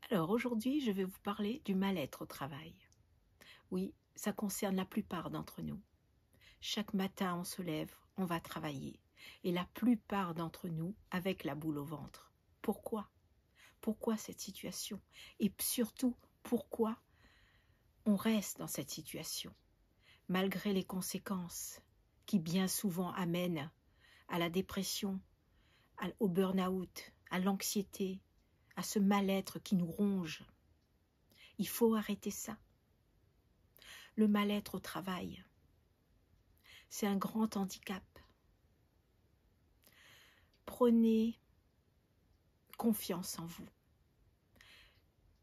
Alors aujourd'hui, je vais vous parler du mal-être au travail. Oui, ça concerne la plupart d'entre nous. Chaque matin, on se lève, on va travailler. Et la plupart d'entre nous avec la boule au ventre. Pourquoi? Pourquoi cette situation? Et surtout, pourquoi on reste dans cette situation? Malgré les conséquences qui bien souvent amènent à la dépression, au burn-out, à l'anxiété, à ce mal-être qui nous ronge. Il faut arrêter ça. Le mal-être au travail, c'est un grand handicap. Prenez confiance en vous.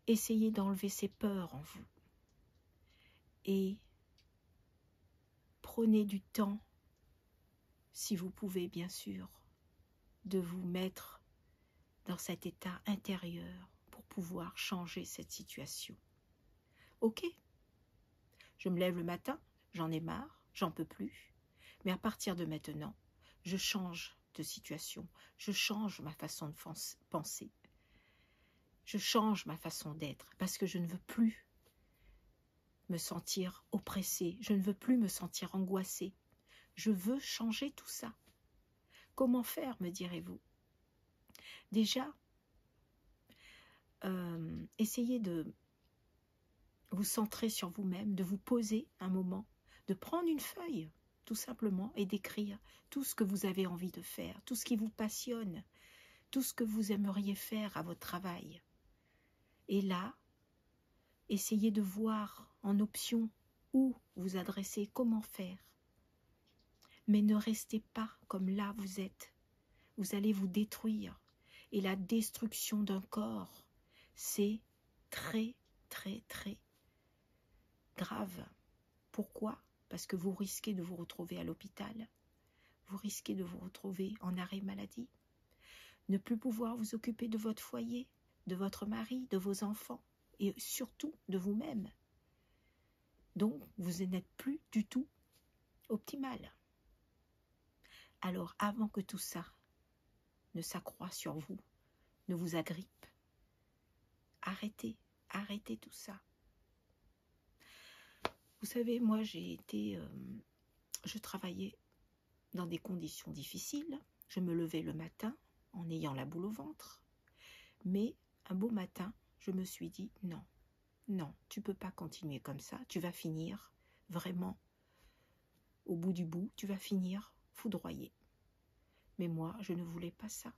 Essayez d'enlever ces peurs en vous. Et prenez du temps, si vous pouvez bien sûr, de vous mettre dans cet état intérieur pour pouvoir changer cette situation. Ok, je me lève le matin, j'en ai marre, j'en peux plus, mais à partir de maintenant, je change de situation, je change ma façon de penser, je change ma façon d'être parce que je ne veux plus me sentir oppressée, je ne veux plus me sentir angoissée, je veux changer tout ça. Comment faire, me direz-vous? Déjà, essayez de vous centrer sur vous-même, de vous poser un moment, de prendre une feuille, tout simplement, et d'écrire tout ce que vous avez envie de faire, tout ce qui vous passionne, tout ce que vous aimeriez faire à votre travail. Et là, essayez de voir en option où vous adresser, comment faire. Mais ne restez pas comme là vous êtes. Vous allez vous détruire. Et la destruction d'un corps, c'est très, très, très grave. Pourquoi? Parce que vous risquez de vous retrouver à l'hôpital. Vous risquez de vous retrouver en arrêt maladie. Ne plus pouvoir vous occuper de votre foyer, de votre mari, de vos enfants et surtout de vous-même. Donc, vous n'êtes plus du tout optimal. Alors, avant que tout ça ne s'accroît sur vous, ne vous agrippe, arrêtez tout ça. Vous savez, moi, je travaillais dans des conditions difficiles. Je me levais le matin en ayant la boule au ventre. Mais un beau matin, je me suis dit non, non, tu ne peux pas continuer comme ça. Tu vas finir vraiment au bout du bout, tu vas finir foudroyé. Mais moi, je ne voulais pas ça.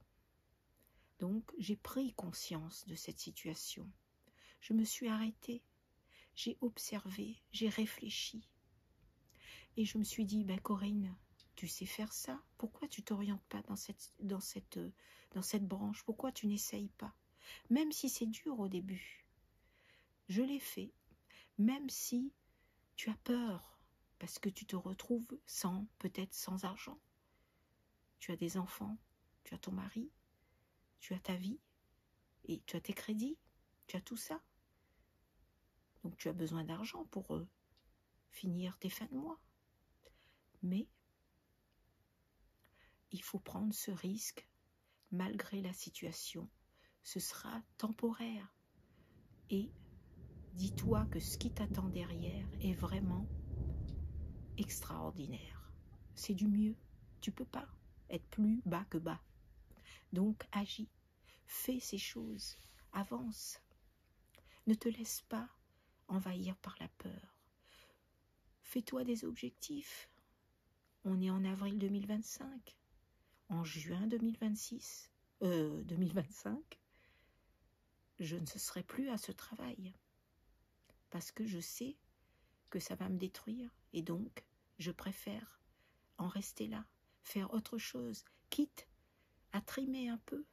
Donc, j'ai pris conscience de cette situation. Je me suis arrêtée, j'ai observé, j'ai réfléchi. Et je me suis dit, ben Corinne, tu sais faire ça, pourquoi tu ne t'orientes pas dans cette branche? Pourquoi tu n'essayes pas? Même si c'est dur au début, je l'ai fait. Même si tu as peur, parce que tu te retrouves peut-être sans argent. Tu as des enfants, tu as ton mari, tu as ta vie, et tu as tes crédits, tu as tout ça. Donc tu as besoin d'argent pour finir tes fins de mois. Mais il faut prendre ce risque malgré la situation. Ce sera temporaire. Et dis-toi que ce qui t'attend derrière est vraiment extraordinaire. C'est du mieux. Tu ne peux pas être plus bas que bas. Donc agis, fais ces choses, avance. Ne te laisse pas envahir par la peur. Fais-toi des objectifs. On est en avril 2025. En juin 2025, je ne serai plus à ce travail. Parce que je sais que ça va me détruire. Et donc, je préfère en rester là, faire autre chose, quitte à trimer un peu.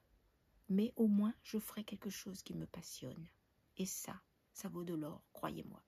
Mais au moins, je ferai quelque chose qui me passionne. Et ça vaut de l'or, croyez-moi.